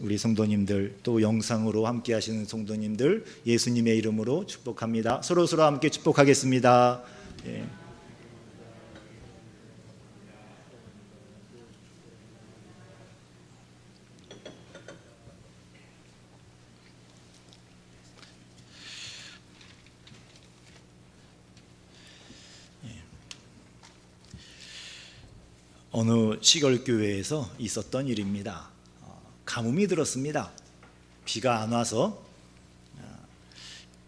우리 성도님들, 또 영상으로 함께 하시는 성도님들 예수님의 이름으로 축복합니다. 서로 함께 축복하겠습니다. 예. 어느 시골 교회에서 있었던 일입니다. 가뭄이 들었습니다. 비가 안 와서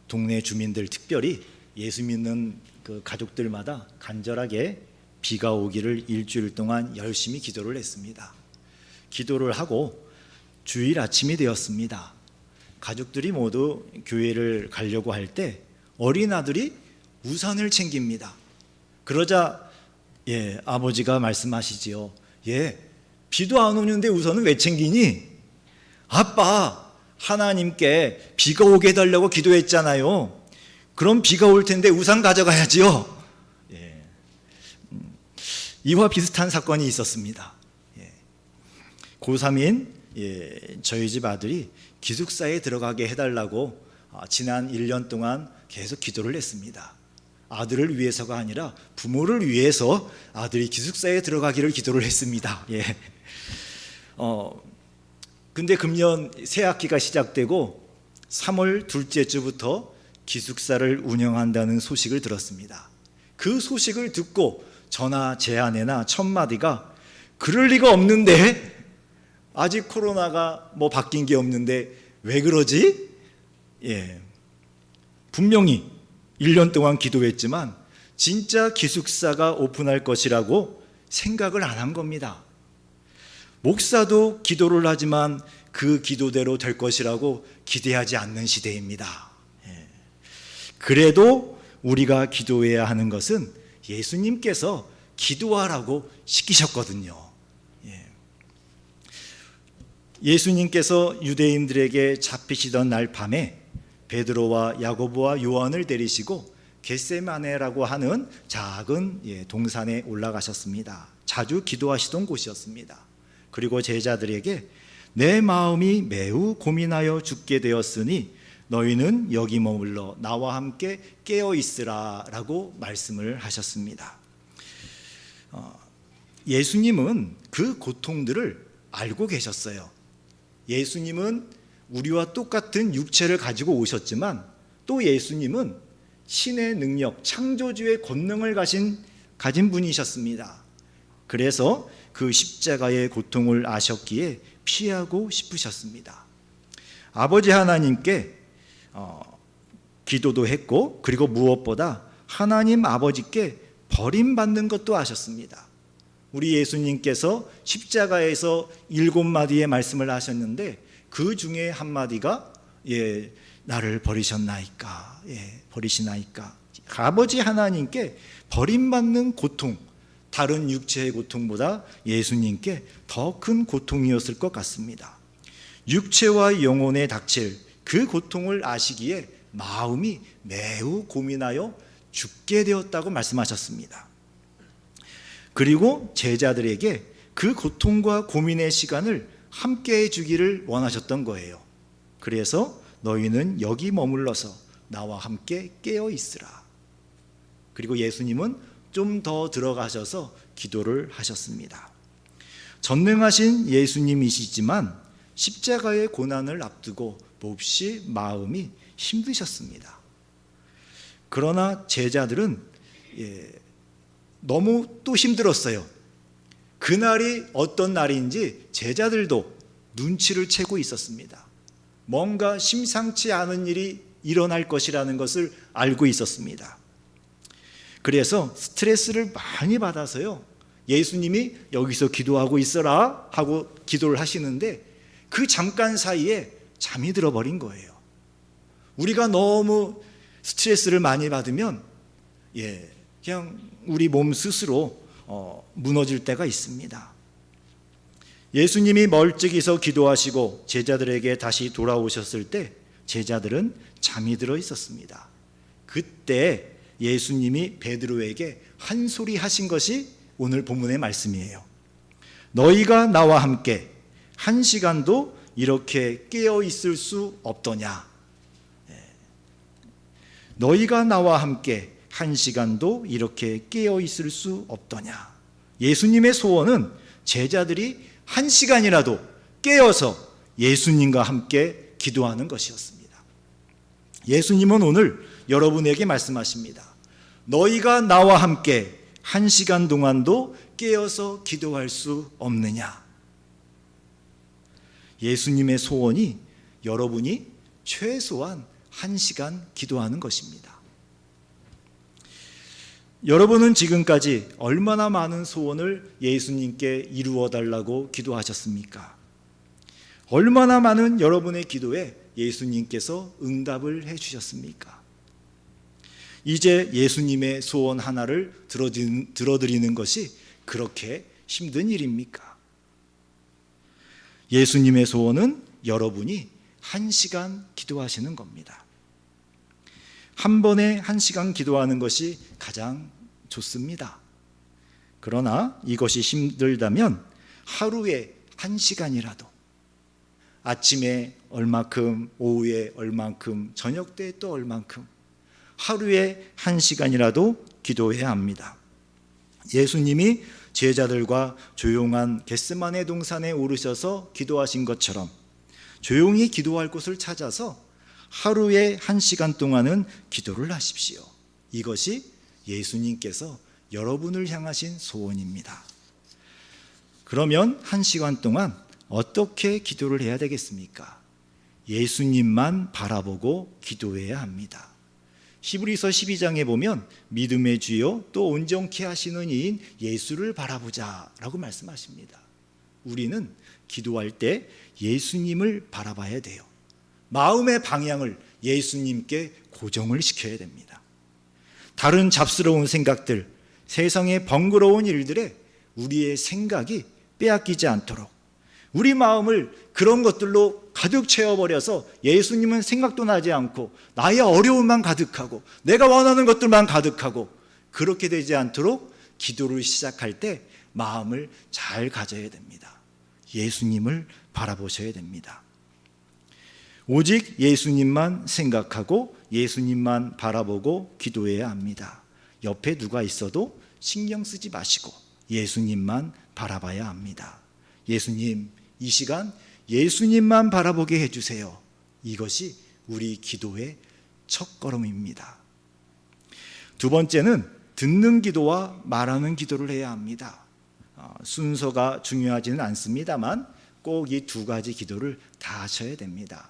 동네 주민들, 특별히 예수 믿는 그 가족들마다 간절하게 비가 오기를 일주일 동안 열심히 기도를 했습니다. 기도를 하고 주일 아침이 되었습니다. 가족들이 모두 교회를 가려고 할 때 어린 아들이 우산을 챙깁니다. 그러자 아버지가 말씀하시지요. 비도 안 오는데 우산은 왜 챙기니? 아빠, 하나님께 비가 오게 해달라고 기도했잖아요. 그럼 비가 올 텐데 우산 가져가야지요. 이와 비슷한 사건이 있었습니다. 고3인 저희 집 아들이 기숙사에 들어가게 해달라고 지난 1년 동안 계속 기도를 했습니다. 아들을 위해서가 아니라 부모를 위해서 아들이 기숙사에 들어가기를 기도를 했습니다. 근데 금년 새 학기가 시작되고 3월 둘째 주부터 기숙사를 운영한다는 소식을 들었습니다. 그 소식을 듣고 저나 제 아내나 첫마디가 그럴 리가 없는데, 아직 코로나가 바뀐 게 없는데 왜 그러지? 분명히 1년 동안 기도했지만 진짜 기숙사가 오픈할 것이라고 생각을 안 한 겁니다. 목사도 기도를 하지만 그 기도대로 될 것이라고 기대하지 않는 시대입니다. 그래도 우리가 기도해야 하는 것은 예수님께서 기도하라고 시키셨거든요. 예수님께서 유대인들에게 잡히시던 날 밤에 베드로와 야고보와 요한을 데리시고 겟세마네라고 하는 작은 동산에 올라가셨습니다. 자주 기도하시던 곳이었습니다. 그리고 제자들에게 내 마음이 매우 고민하여 죽게 되었으니 너희는 여기 머물러 나와 함께 깨어 있으라 라고 말씀을 하셨습니다. 예수님은 그 고통들을 알고 계셨어요. 예수님은 우리와 똑같은 육체를 가지고 오셨지만 또 예수님은 신의 능력, 창조주의 권능을 가진 분이셨습니다. 그래서 그 십자가의 고통을 아셨기에 피하고 싶으셨습니다. 아버지 하나님께 기도도 했고, 그리고 무엇보다 하나님 아버지께 버림받는 것도 아셨습니다. 우리 예수님께서 십자가에서 7마디의 말씀을 하셨는데 그 중에 한마디가 나를 버리셨나이까, 버리시나이까. 아버지 하나님께 버림받는 고통, 다른 육체의 고통보다 예수님께 더 큰 고통이었을 것 같습니다. 육체와 영혼에 닥칠 그 고통을 아시기에 마음이 매우 고민하여 죽게 되었다고 말씀하셨습니다. 그리고 제자들에게 그 고통과 고민의 시간을 함께 해주기를 원하셨던 거예요. 그래서 너희는 여기 머물러서 나와 함께 깨어 있으라. 그리고 예수님은 좀 더 들어가셔서 기도를 하셨습니다. 전능하신 예수님이시지만 십자가의 고난을 앞두고 몹시 마음이 힘드셨습니다. 그러나 제자들은 너무 또 힘들었어요. 그날이 어떤 날인지 제자들도 눈치를 채고 있었습니다. 뭔가 심상치 않은 일이 일어날 것이라는 것을 알고 있었습니다. 그래서 스트레스를 많이 받아서요, 예수님이 여기서 기도하고 있어라 하고 기도를 하시는데 그 잠깐 사이에 잠이 들어버린 거예요. 우리가 너무 스트레스를 많이 받으면 그냥 우리 몸 스스로 무너질 때가 있습니다. 예수님이 멀찍이 서 기도하시고 제자들에게 다시 돌아오셨을 때 제자들은 잠이 들어 있었습니다. 그때 예수님이 베드로에게 한 소리 하신 것이 오늘 본문의 말씀이에요. 너희가 나와 함께 1시간도 이렇게 깨어 있을 수 없더냐. 너희가 나와 함께 한 시간도 이렇게 깨어 있을 수 없더냐. 예수님의 소원은 제자들이 한 시간이라도 깨어서 예수님과 함께 기도하는 것이었습니다. 예수님은 오늘 여러분에게 말씀하십니다. 너희가 나와 함께 한 시간 동안도 깨어서 기도할 수 없느냐. 예수님의 소원이 여러분이 최소한 한 시간 기도하는 것입니다. 여러분은 지금까지 얼마나 많은 소원을 예수님께 이루어 달라고 기도하셨습니까? 얼마나 많은 여러분의 기도에 예수님께서 응답을 해주셨습니까? 이제 예수님의 소원 하나를 들어드리는 것이 그렇게 힘든 일입니까? 예수님의 소원은 여러분이 한 시간 기도하시는 겁니다. 한 번에 한 시간 기도하는 것이 가장 좋습니다. 그러나 이것이 힘들다면 하루에 한 시간이라도, 아침에 얼마큼, 오후에 얼만큼, 저녁 때 또 얼만큼, 하루에 한 시간이라도 기도해야 합니다. 예수님이 제자들과 조용한 겟세마네 동산에 오르셔서 기도하신 것처럼 조용히 기도할 곳을 찾아서 하루에 한 시간 동안은 기도를 하십시오. 이것이 예수님께서 여러분을 향하신 소원입니다. 그러면 한 시간 동안 어떻게 기도를 해야 되겠습니까? 예수님만 바라보고 기도해야 합니다. 히브리서 12장에 보면 믿음의 주요 또 온전케 하시는 이인 예수를 바라보자 라고 말씀하십니다. 우리는 기도할 때 예수님을 바라봐야 돼요. 마음의 방향을 예수님께 고정을 시켜야 됩니다. 다른 잡스러운 생각들, 세상의 번거로운 일들에 우리의 생각이 빼앗기지 않도록 우리 마음을 그런 것들로 가득 채워버려서 예수님은 생각도 나지 않고 나의 어려움만 가득하고 내가 원하는 것들만 가득하고 그렇게 되지 않도록 기도를 시작할 때 마음을 잘 가져야 됩니다. 예수님을 바라보셔야 됩니다. 오직 예수님만 생각하고 예수님만 바라보고 기도해야 합니다. 옆에 누가 있어도 신경 쓰지 마시고 예수님만 바라봐야 합니다. 예수님, 이 시간 예수님만 바라보게 해주세요. 이것이 우리 기도의 첫걸음입니다. 두 번째는 듣는 기도와 말하는 기도를 해야 합니다. 순서가 중요하지는 않습니다만 꼭 이 두 가지 기도를 다 하셔야 됩니다.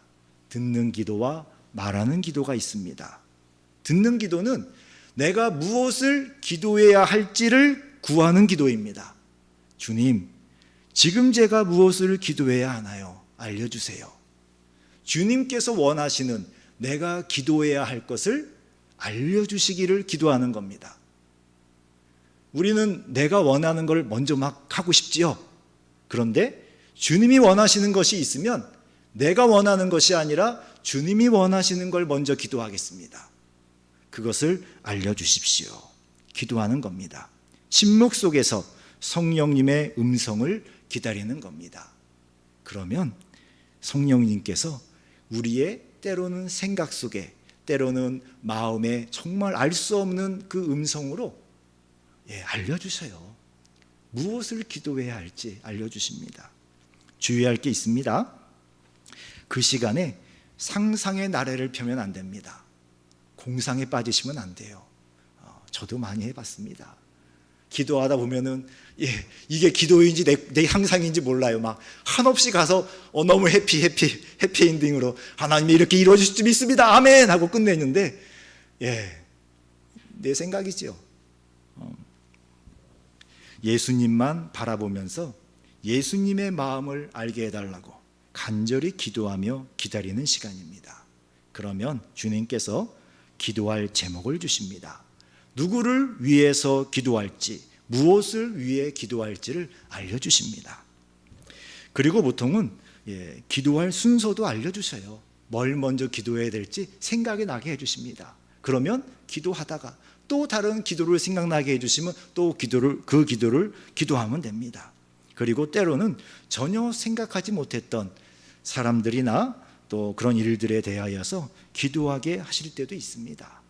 듣는 기도와 말하는 기도가 있습니다. 듣는 기도는 내가 무엇을 기도해야 할지를 구하는 기도입니다. 주님, 지금 제가 무엇을 기도해야 하나요? 알려주세요. 주님께서 원하시는 내가 기도해야 할 것을 알려주시기를 기도하는 겁니다. 우리는 내가 원하는 걸 먼저 막 하고 싶지요. 그런데 주님이 원하시는 것이 있으면 내가 원하는 것이 아니라 주님이 원하시는 걸 먼저 기도하겠습니다. 그것을 알려주십시오. 기도하는 겁니다. 침묵 속에서 성령님의 음성을 기다리는 겁니다. 그러면 성령님께서 우리의 때로는 생각 속에, 때로는 마음에 정말 알 수 없는 그 음성으로 알려주셔요. 무엇을 기도해야 할지 알려주십니다. 주의할 게 있습니다. 그 시간에 상상의 나래를 펴면 안 됩니다. 공상에 빠지시면 안 돼요. 저도 많이 해봤습니다. 기도하다 보면은 이게 기도인지 내 상상인지 몰라요. 막 한없이 가서 너무 해피 엔딩으로 하나님이 이렇게 이루어질 수 믿습니다. 아멘 하고 끝냈는데 내 생각이죠. 예수님만 바라보면서 예수님의 마음을 알게 해달라고 간절히 기도하며 기다리는 시간입니다. 그러면 주님께서 기도할 제목을 주십니다. 누구를 위해서 기도할지, 무엇을 위해 기도할지를 알려주십니다. 그리고 보통은 기도할 순서도 알려주셔요. 뭘 먼저 기도해야 될지 생각이 나게 해주십니다. 그러면 기도하다가 또 다른 기도를 생각나게 해주시면 또 그 기도를 기도하면 됩니다. 그리고 때로는 전혀 생각하지 못했던 사람들이나 또 그런 일들에 대하여서 기도하게 하실 때도 있습니다.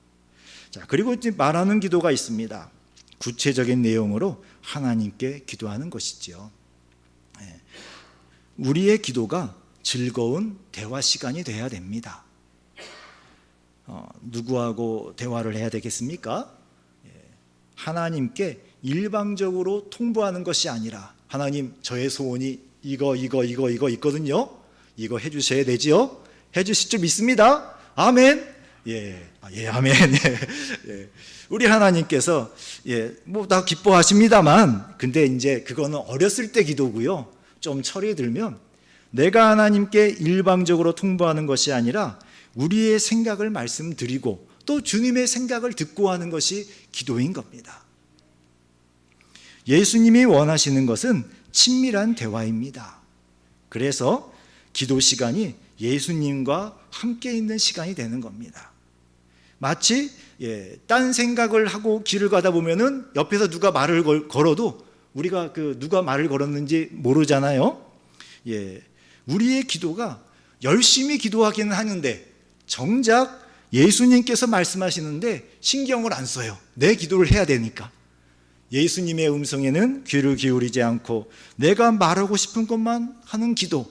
자, 그리고 이제 말하는 기도가 있습니다. 구체적인 내용으로 하나님께 기도하는 것이지요. 우리의 기도가 즐거운 대화 시간이 돼야 됩니다. 누구하고 대화를 해야 되겠습니까? 하나님께 일방적으로 통보하는 것이 아니라, 하나님, 저의 소원이 이거 있거든요. 이거 해주셔야 되지요? 해주실 줄 믿습니다. 아멘. 아멘. 우리 하나님께서 뭐 다 기뻐하십니다만, 근데 이제 그거는 어렸을 때 기도고요. 좀 철이 들면 내가 하나님께 일방적으로 통보하는 것이 아니라 우리의 생각을 말씀드리고 또 주님의 생각을 듣고 하는 것이 기도인 겁니다. 예수님이 원하시는 것은 친밀한 대화입니다. 그래서 기도 시간이 예수님과 함께 있는 시간이 되는 겁니다. 마치 딴 생각을 하고 길을 가다 보면은 옆에서 누가 말을 걸어도 우리가 누가 말을 걸었는지 모르잖아요. 우리의 기도가 열심히 기도하기는 하는데 정작 예수님께서 말씀하시는데 신경을 안 써요. 내 기도를 해야 되니까. 예수님의 음성에는 귀를 기울이지 않고 내가 말하고 싶은 것만 하는 기도.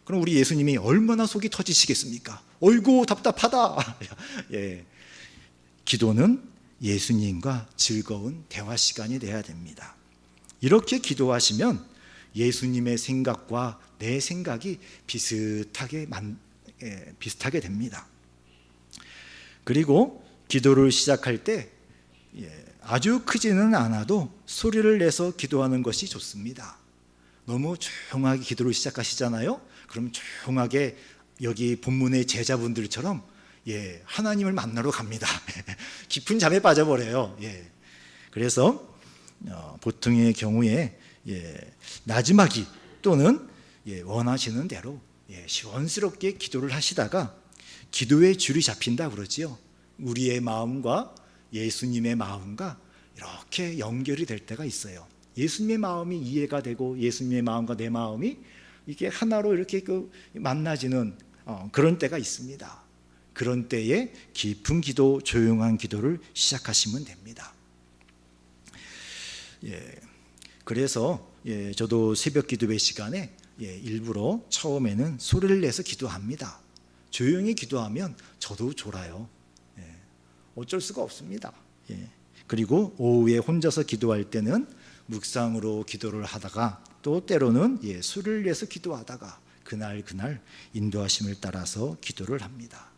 그럼 우리 예수님이 얼마나 속이 터지시겠습니까? 어이구 답답하다. 기도는 예수님과 즐거운 대화 시간이 돼야 됩니다. 이렇게 기도하시면 예수님의 생각과 내 생각이 비슷하게 됩니다. 그리고 기도를 시작할 때 아주 크지는 않아도 소리를 내서 기도하는 것이 좋습니다. 너무 조용하게 기도를 시작하시잖아요. 그럼 조용하게 여기 본문의 제자분들처럼 하나님을 만나러 갑니다. 깊은 잠에 빠져버려요. 그래서 보통의 경우에 나지막이 또는 원하시는 대로 시원스럽게 기도를 하시다가 기도의 줄이 잡힌다 그러지요. 우리의 마음과 예수님의 마음과 이렇게 연결이 될 때가 있어요. 예수님의 마음이 이해가 되고 예수님의 마음과 내 마음이 이게 하나로 이렇게 만나지는 그런 때가 있습니다. 그런 때에 깊은 기도, 조용한 기도를 시작하시면 됩니다. 그래서 저도 새벽 기도회 시간에 일부러 처음에는 소리를 내서 기도합니다. 조용히 기도하면 저도 졸아요. 어쩔 수가 없습니다. 그리고 오후에 혼자서 기도할 때는 묵상으로 기도를 하다가 또 때로는 소리를 내서 기도하다가 그날 인도하심을 따라서 기도를 합니다.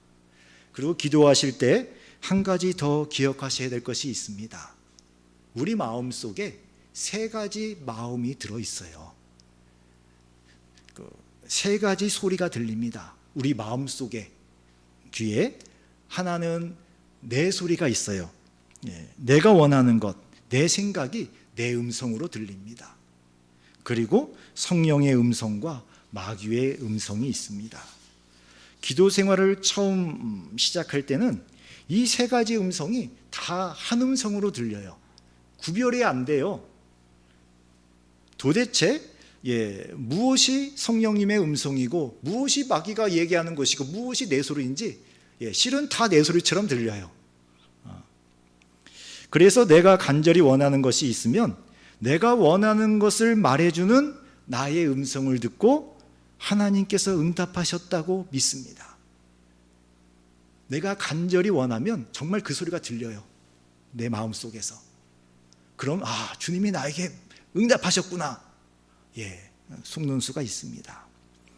그리고 기도하실 때 한 가지 더 기억하셔야 될 것이 있습니다. 우리 마음 속에 세 가지 마음이 들어있어요. 세 가지 소리가 들립니다. 우리 마음 속에, 귀에. 하나는 내 소리가 있어요. 내가 원하는 것, 내 생각이 내 음성으로 들립니다. 그리고 성령의 음성과 마귀의 음성이 있습니다. 기도 생활을 처음 시작할 때는 이 세 가지 음성이 다 한 음성으로 들려요. 구별이 안 돼요. 도대체 무엇이 성령님의 음성이고 무엇이 마귀가 얘기하는 것이고 무엇이 내 소리인지 실은 다 내 소리처럼 들려요. 그래서 내가 간절히 원하는 것이 있으면 내가 원하는 것을 말해주는 나의 음성을 듣고 하나님께서 응답하셨다고 믿습니다. 내가 간절히 원하면 정말 그 소리가 들려요. 내 마음속에서. 그럼 주님이 나에게 응답하셨구나. 속는 수가 있습니다.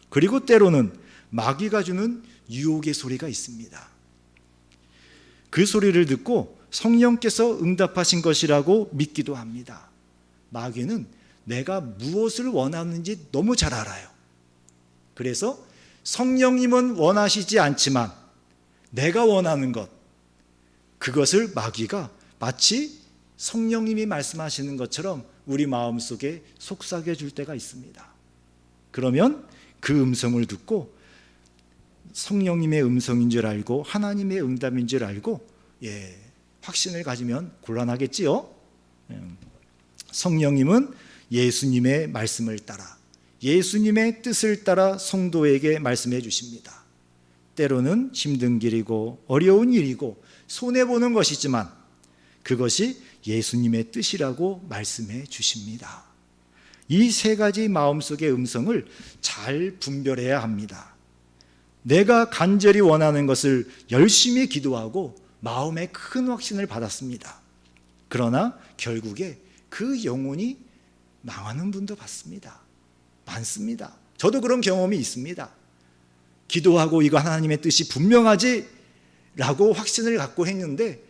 그리고 때로는 마귀가 주는 유혹의 소리가 있습니다. 그 소리를 듣고 성령께서 응답하신 것이라고 믿기도 합니다. 마귀는 내가 무엇을 원하는지 너무 잘 알아요. 그래서 성령님은 원하시지 않지만 내가 원하는 것, 그것을 마귀가 마치 성령님이 말씀하시는 것처럼 우리 마음속에 속삭여 줄 때가 있습니다. 그러면 그 음성을 듣고 성령님의 음성인 줄 알고 하나님의 응답인 줄 알고 확신을 가지면 곤란하겠지요. 성령님은 예수님의 말씀을 따라 예수님의 뜻을 따라 성도에게 말씀해 주십니다. 때로는 힘든 길이고 어려운 일이고 손해보는 것이지만 그것이 예수님의 뜻이라고 말씀해 주십니다. 이 세 가지 마음속의 음성을 잘 분별해야 합니다. 내가 간절히 원하는 것을 열심히 기도하고 마음에 큰 확신을 받았습니다. 그러나 결국에 그 영혼이 망하는 분도 봤습니다. 많습니다. 저도 그런 경험이 있습니다. 기도하고 이거 하나님의 뜻이 분명하지 라고 확신을 갖고 했는데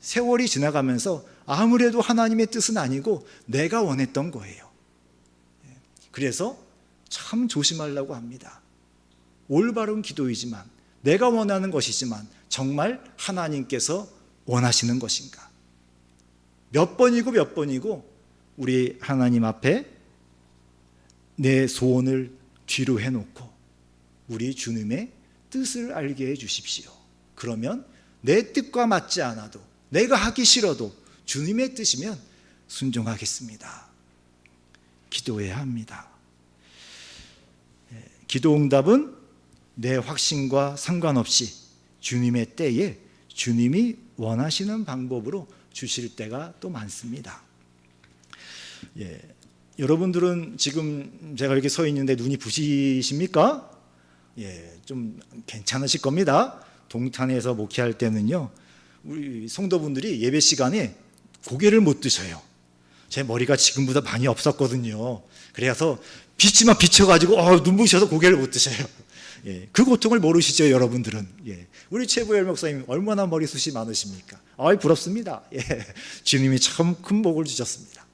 세월이 지나가면서 아무래도 하나님의 뜻은 아니고 내가 원했던 거예요. 그래서 참 조심하려고 합니다. 올바른 기도이지만 내가 원하는 것이지만 정말 하나님께서 원하시는 것인가? 몇 번이고 우리 하나님 앞에 내 소원을 뒤로 해놓고 우리 주님의 뜻을 알게 해주십시오. 그러면 내 뜻과 맞지 않아도 내가 하기 싫어도 주님의 뜻이면 순종하겠습니다. 기도해야 합니다. 기도 응답은 내 확신과 상관없이 주님의 때에 주님이 원하시는 방법으로 주실 때가 또 많습니다. 여러분들은 지금 제가 이렇게 서 있는데 눈이 부시십니까? 좀 괜찮으실 겁니다. 동탄에서 목회할 때는요, 우리 성도분들이 예배 시간에 고개를 못 드셔요. 제 머리가 지금보다 많이 없었거든요. 그래서 빛이 막 비쳐가지고 눈부셔서 고개를 못 드셔요. 그 고통을 모르시죠, 여러분들은. 우리 최부열 목사님 얼마나 머리숱이 많으십니까? 부럽습니다. 주님이 참 큰 복을 주셨습니다.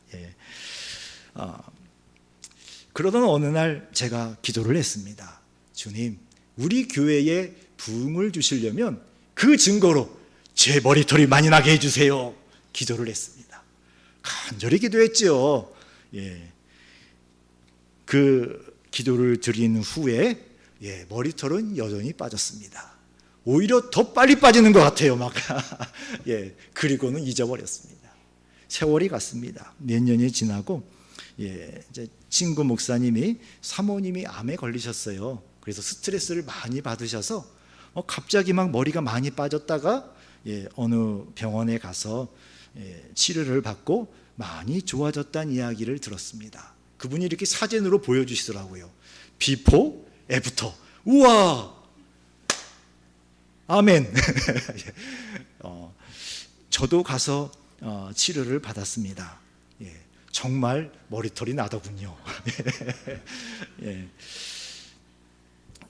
그러던 어느 날 제가 기도를 했습니다. 주님, 우리 교회에 부흥을 주시려면 그 증거로 제 머리털이 많이 나게 해주세요. 기도를 했습니다. 간절히 기도했지요. 그 기도를 드린 후에 머리털은 여전히 빠졌습니다. 오히려 더 빨리 빠지는 것 같아요. 막 그리고는 잊어버렸습니다. 세월이 갔습니다. 몇 년이 지나고 이제 친구 목사님이 사모님이 암에 걸리셨어요. 그래서 스트레스를 많이 받으셔서 갑자기 막 머리가 많이 빠졌다가 어느 병원에 가서 치료를 받고 많이 좋아졌다는 이야기를 들었습니다. 그분이 이렇게 사진으로 보여주시더라고요. 비포, 애프터. 우와! 아멘. 저도 가서 치료를 받았습니다. 정말 머리털이 나더군요.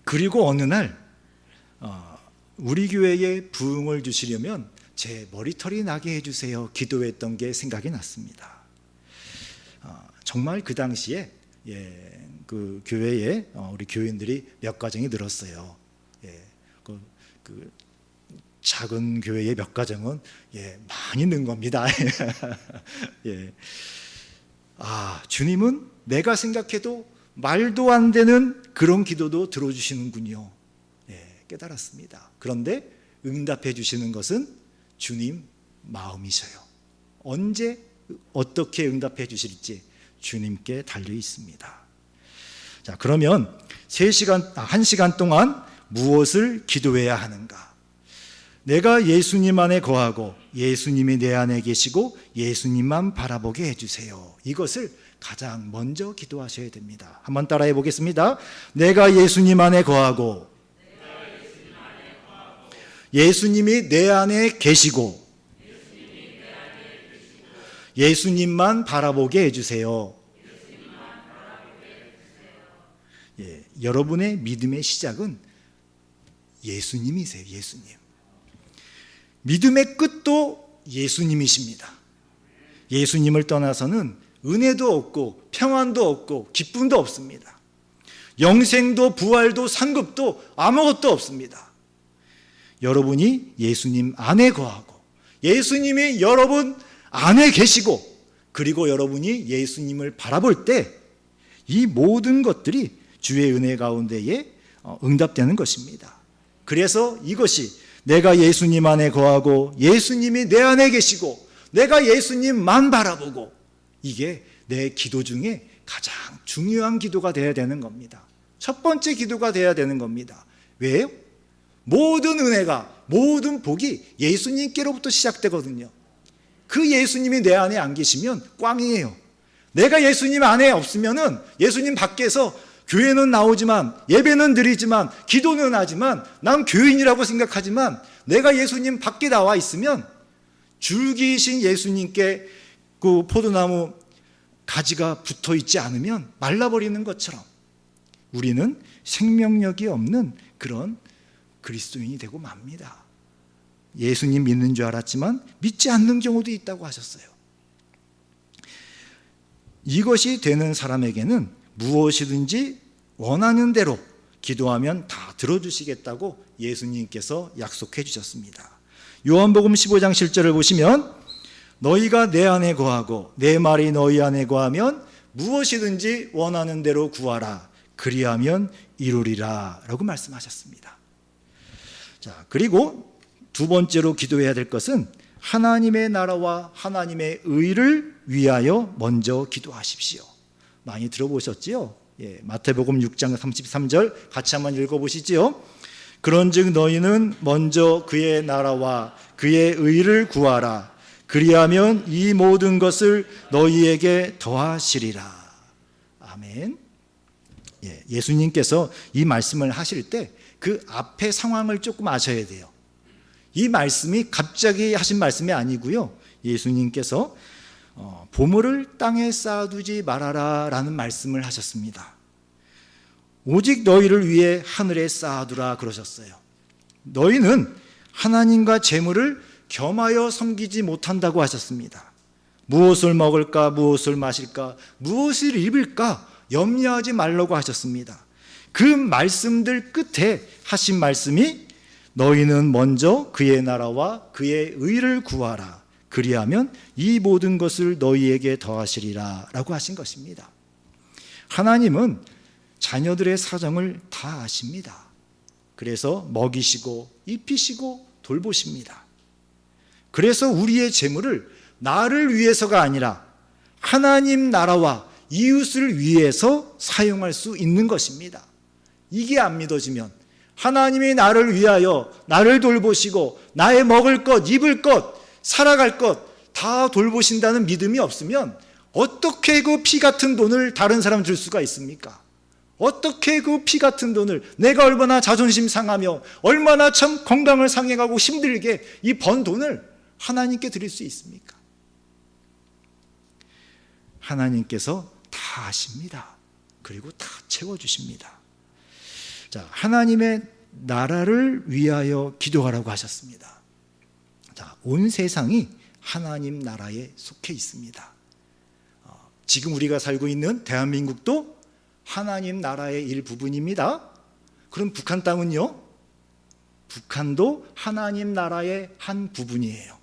그리고 어느 날 우리 교회에 부흥을 주시려면 제 머리털이 나게 해주세요. 기도했던 게 생각이 났습니다. 정말 그 당시에 그 교회에 우리 교인들이 몇 가정이 늘었어요. 그 작은 교회의 몇 가정은 많이 는 겁니다. 주님은 내가 생각해도 말도 안 되는 그런 기도도 들어주시는군요. 깨달았습니다. 그런데 응답해 주시는 것은 주님 마음이셔요. 언제 어떻게 응답해 주실지 주님께 달려 있습니다. 자, 그러면 1시간 동안 무엇을 기도해야 하는가? 내가 예수님 안에 거하고 예수님이 내 안에 계시고 예수님만 바라보게 해주세요. 이것을 가장 먼저 기도하셔야 됩니다. 한번 따라해 보겠습니다. 내가 예수님 안에 거하고 예수님이 내 안에 계시고 예수님만 바라보게 해주세요. 여러분의 믿음의 시작은 예수님이세요. 예수님. 믿음의 끝도 예수님이십니다. 예수님을 떠나서는 은혜도 없고 평안도 없고 기쁨도 없습니다. 영생도 부활도 상급도 아무것도 없습니다. 여러분이 예수님 안에 거하고 예수님이 여러분 안에 계시고 그리고 여러분이 예수님을 바라볼 때 이 모든 것들이 주의 은혜 가운데에 응답되는 것입니다. 그래서 이것이 내가 예수님 안에 거하고 예수님이 내 안에 계시고 내가 예수님만 바라보고 이게 내 기도 중에 가장 중요한 기도가 되어야 되는 겁니다. 첫 번째 기도가 되어야 되는 겁니다. 왜요? 모든 은혜가, 모든 복이 예수님께로부터 시작되거든요. 그 예수님이 내 안에 안 계시면 꽝이에요. 내가 예수님 안에 없으면은 예수님 밖에서 교회는 나오지만, 예배는 드리지만, 기도는 하지만, 난 교인이라고 생각하지만, 내가 예수님 밖에 나와 있으면 줄기이신 예수님께 그 포도나무 가지가 붙어 있지 않으면 말라버리는 것처럼 우리는 생명력이 없는 그런 그리스도인이 되고 맙니다. 예수님 믿는 줄 알았지만 믿지 않는 경우도 있다고 하셨어요. 이것이 되는 사람에게는 무엇이든지 원하는 대로 기도하면 다 들어주시겠다고 예수님께서 약속해 주셨습니다. 요한복음 15장 7절을 보시면 너희가 내 안에 거하고 내 말이 너희 안에 거하면 무엇이든지 원하는 대로 구하라. 그리하면 이루리라 라고 말씀하셨습니다. 자, 그리고 두 번째로 기도해야 될 것은 하나님의 나라와 하나님의 의를 위하여 먼저 기도하십시오. 많이 들어보셨지요? 예, 마태복음 6장 33절 같이 한번 읽어보시지요. 그런즉 너희는 먼저 그의 나라와 그의 의를 구하라. 그리하면 이 모든 것을 너희에게 더하시리라. 아멘. 예, 예수님께서 이 말씀을 하실 때 그 앞에 상황을 조금 아셔야 돼요. 이 말씀이 갑자기 하신 말씀이 아니고요. 예수님께서 보물을 땅에 쌓아두지 말아라 라는 말씀을 하셨습니다. 오직 너희를 위해 하늘에 쌓아두라 그러셨어요. 너희는 하나님과 재물을 겸하여 섬기지 못한다고 하셨습니다. 무엇을 먹을까, 무엇을 마실까, 무엇을 입을까 염려하지 말라고 하셨습니다. 그 말씀들 끝에 하신 말씀이 너희는 먼저 그의 나라와 그의 의를 구하라. 그리하면 이 모든 것을 너희에게 더하시리라 라고 하신 것입니다. 하나님은 자녀들의 사정을 다 아십니다. 그래서 먹이시고 입히시고 돌보십니다. 그래서 우리의 재물을 나를 위해서가 아니라 하나님 나라와 이웃을 위해서 사용할 수 있는 것입니다. 이게 안 믿어지면 하나님이 나를 위하여 나를 돌보시고 나의 먹을 것, 입을 것, 살아갈 것 다 돌보신다는 믿음이 없으면 어떻게 그 피 같은 돈을 다른 사람 줄 수가 있습니까? 어떻게 그 피 같은 돈을 내가 얼마나 자존심 상하며 얼마나 참 건강을 상해가고 힘들게 이 번 돈을 하나님께 드릴 수 있습니까? 하나님께서 다 아십니다. 그리고 다 채워주십니다. 자, 하나님의 나라를 위하여 기도하라고 하셨습니다. 자, 온 세상이 하나님 나라에 속해 있습니다. 지금 우리가 살고 있는 대한민국도 하나님 나라의 일부분입니다. 그럼 북한 땅은요? 북한도 하나님 나라의 한 부분이에요.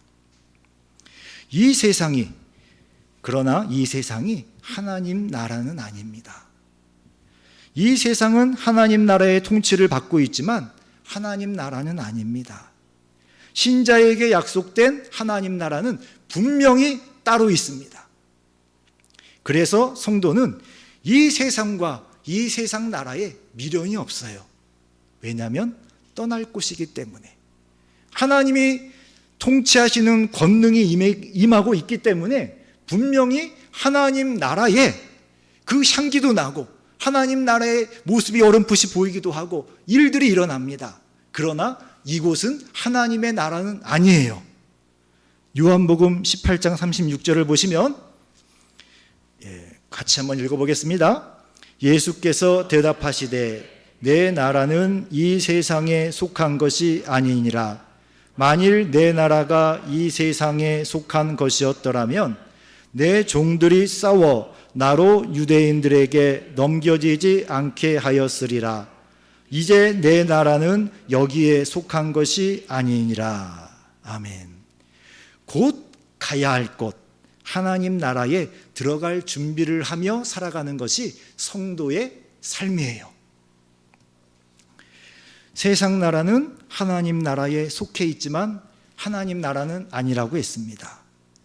그러나 이 세상이 하나님 나라는 아닙니다. 이 세상은 하나님 나라의 통치를 받고 있지만 하나님 나라는 아닙니다. 신자에게 약속된 하나님 나라는 분명히 따로 있습니다. 그래서 성도는 이 세상과 이 세상 나라에 미련이 없어요. 왜냐하면 떠날 곳이기 때문에. 하나님이 통치하시는 권능이 임하고 있기 때문에 분명히 하나님 나라에 그 향기도 나고 하나님 나라의 모습이 어렴풋이 보이기도 하고 일들이 일어납니다. 그러나 이곳은 하나님의 나라는 아니에요. 요한복음 18장 36절을 보시면 같이 한번 읽어보겠습니다. 예수께서 대답하시되 내 나라는 이 세상에 속한 것이 아니니라. 만일 내 나라가 이 세상에 속한 것이었더라면 내 종들이 싸워 나로 유대인들에게 넘겨지지 않게 하였으리라. 이제 내 나라는 여기에 속한 것이 아니니라. 아멘. 곧 가야 할 곳, 하나님 나라에 들어갈 준비를 하며 살아가는 것이 성도의 삶이에요. 세상 나라는 하나님 나라에 속해 있지만 하나님 나라는 아니라고 했습니다.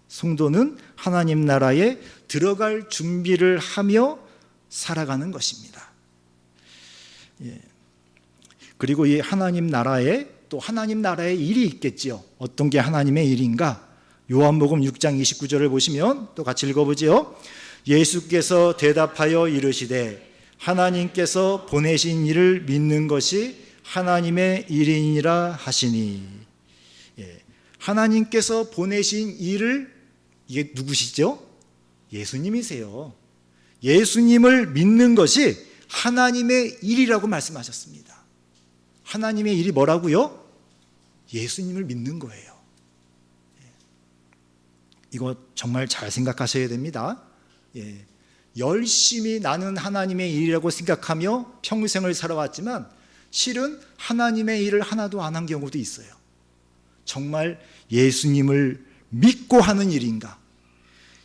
성도는 하나님 나라에 들어갈 준비를 하며 살아가는 것입니다. 예. 그리고 이 하나님 나라에 또 하나님 나라의 일이 있겠지요. 어떤 게 하나님의 일인가? 요한복음 6장 29절을 보시면 또 같이 읽어보지요. 예수께서 대답하여 이르시되 하나님께서 보내신 이를 믿는 것이 하나님의 일이니라 하시니. 예. 하나님께서 보내신 이를, 이게 누구시죠? 예수님이세요. 예수님을 믿는 것이 하나님의 일이라고 말씀하셨습니다. 하나님의 일이 뭐라고요? 예수님을 믿는 거예요. 이거 정말 잘 생각하셔야 됩니다. 예. 열심히 나는 하나님의 일이라고 생각하며 평생을 살아왔지만 실은 하나님의 일을 하나도 안 한 경우도 있어요. 정말 예수님을 믿고 하는 일인가?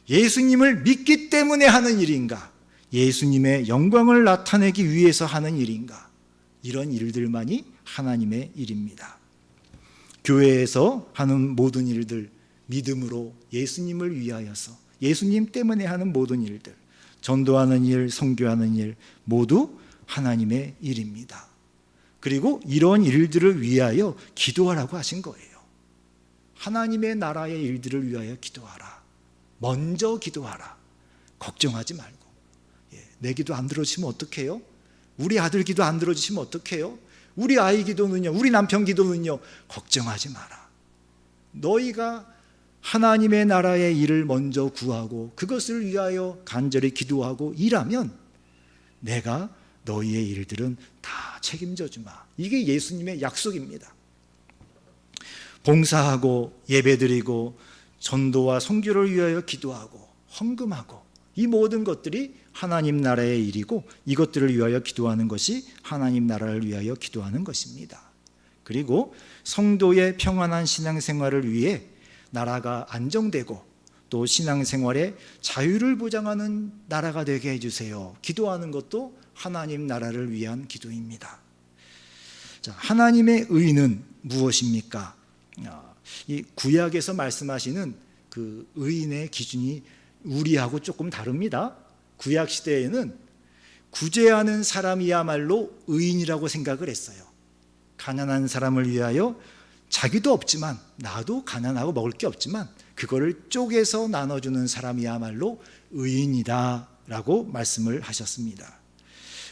예수님을 믿기 때문에 하는 일인가? 예수님의 영광을 나타내기 위해서 하는 일인가? 이런 일들만이 하나님의 일입니다. 교회에서 하는 모든 일들, 믿음으로 예수님을 위하여서 예수님 때문에 하는 모든 일들, 전도하는 일, 선교하는 일 모두 하나님의 일입니다. 그리고 이런 일들을 위하여 기도하라고 하신 거예요. 하나님의 나라의 일들을 위하여 기도하라. 먼저 기도하라. 걱정하지 말고. 내 기도 안 들어주시면 어떡해요? 우리 아들 기도 안 들어주시면 어떡해요? 우리 아이 기도는요? 우리 남편 기도는요? 걱정하지 마라. 너희가 하나님의 나라의 일을 먼저 구하고 그것을 위하여 간절히 기도하고 일하면 내가 너희의 일들은 다 책임져 주마. 이게 예수님의 약속입니다. 봉사하고 예배드리고 전도와 선교를 위하여 기도하고 헌금하고 이 모든 것들이 하나님 나라의 일이고 이것들을 위하여 기도하는 것이 하나님 나라를 위하여 기도하는 것입니다. 그리고 성도의 평안한 신앙생활을 위해 나라가 안정되고 또 신앙생활에 자유를 보장하는 나라가 되게 해주세요. 기도하는 것도 하나님 나라를 위한 기도입니다. 자, 하나님의 의는 무엇입니까? 이 구약에서 말씀하시는 그 의인의 기준이 우리하고 조금 다릅니다. 구약 시대에는 구제하는 사람이야말로 의인이라고 생각을 했어요. 가난한 사람을 위하여 자기도 없지만 나도 가난하고 먹을 게 없지만 그거를 쪼개서 나눠주는 사람이야말로 의인이다 라고 말씀을 하셨습니다.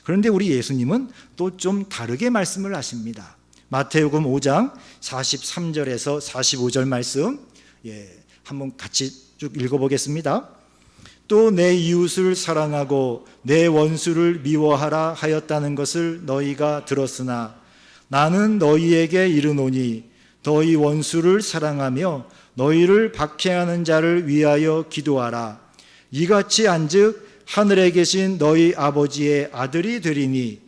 그런데 우리 예수님은 또 좀 다르게 말씀을 하십니다. 마태복음 5장 43절에서 45절 말씀, 한번 같이 쭉 읽어보겠습니다. 또 내 이웃을 사랑하고 내 원수를 미워하라 하였다는 것을 너희가 들었으나 나는 너희에게 이르노니 너희 원수를 사랑하며 너희를 박해하는 자를 위하여 기도하라. 이같이 한즉 하늘에 계신 너희 아버지의 아들이 되리니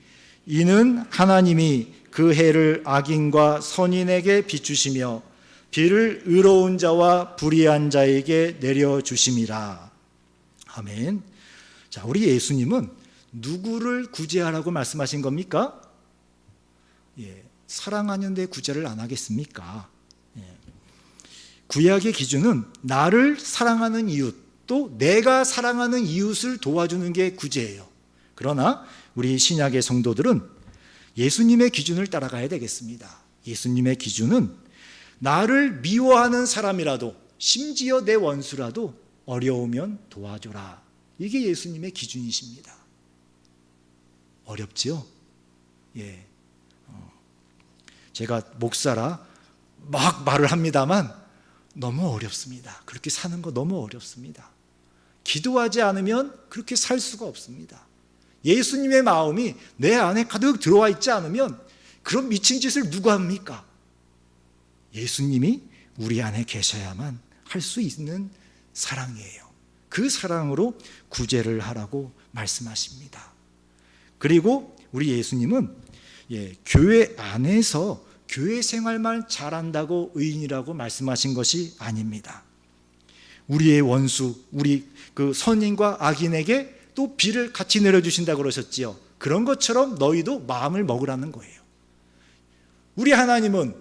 이는 하나님이 그 해를 악인과 선인에게 비추시며 비를 의로운 자와 불의한 자에게 내려주심이라. 아멘. 자, 우리 예수님은 누구를 구제하라고 말씀하신 겁니까? 사랑하는데 구제를 안 하겠습니까? 구약의 기준은 나를 사랑하는 이웃, 또 내가 사랑하는 이웃을 도와주는 게 구제예요. 그러나 우리 신약의 성도들은 예수님의 기준을 따라가야 되겠습니다. 예수님의 기준은 나를 미워하는 사람이라도 심지어 내 원수라도 어려우면 도와줘라. 이게 예수님의 기준이십니다. 어렵지요? 제가 목사라 막 말을 합니다만 너무 어렵습니다. 그렇게 사는 거 너무 어렵습니다. 기도하지 않으면 그렇게 살 수가 없습니다. 예수님의 마음이 내 안에 가득 들어와 있지 않으면 그런 미친 짓을 누가 합니까? 예수님이 우리 안에 계셔야만 할 수 있는 사랑이에요. 그 사랑으로 구제를 하라고 말씀하십니다. 그리고 우리 예수님은 교회 안에서 교회 생활만 잘한다고 의인이라고 말씀하신 것이 아닙니다. 우리의 원수, 우리 그 선인과 악인에게 또 비를 같이 내려주신다고 그러셨지요. 그런 것처럼 너희도 마음을 먹으라는 거예요. 우리 하나님은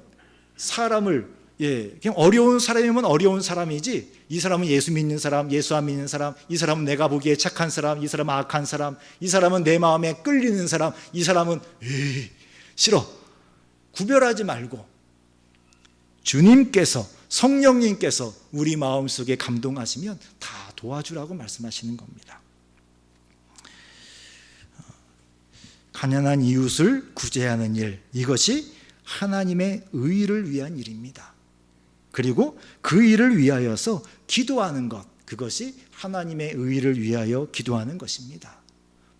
사람을 그냥 어려운 사람이면 어려운 사람이지, 이 사람은 예수 믿는 사람, 예수 안 믿는 사람, 이 사람은 내가 보기에 착한 사람, 이 사람은 악한 사람, 이 사람은 내 마음에 끌리는 사람, 이 사람은 싫어. 구별하지 말고 주님께서, 성령님께서 우리 마음속에 감동하시면 다 도와주라고 말씀하시는 겁니다. 가난한 이웃을 구제하는 일, 이것이 하나님의 의를 위한 일입니다. 그리고 그 일을 위하여서 기도하는 것, 그것이 하나님의 의를 위하여 기도하는 것입니다.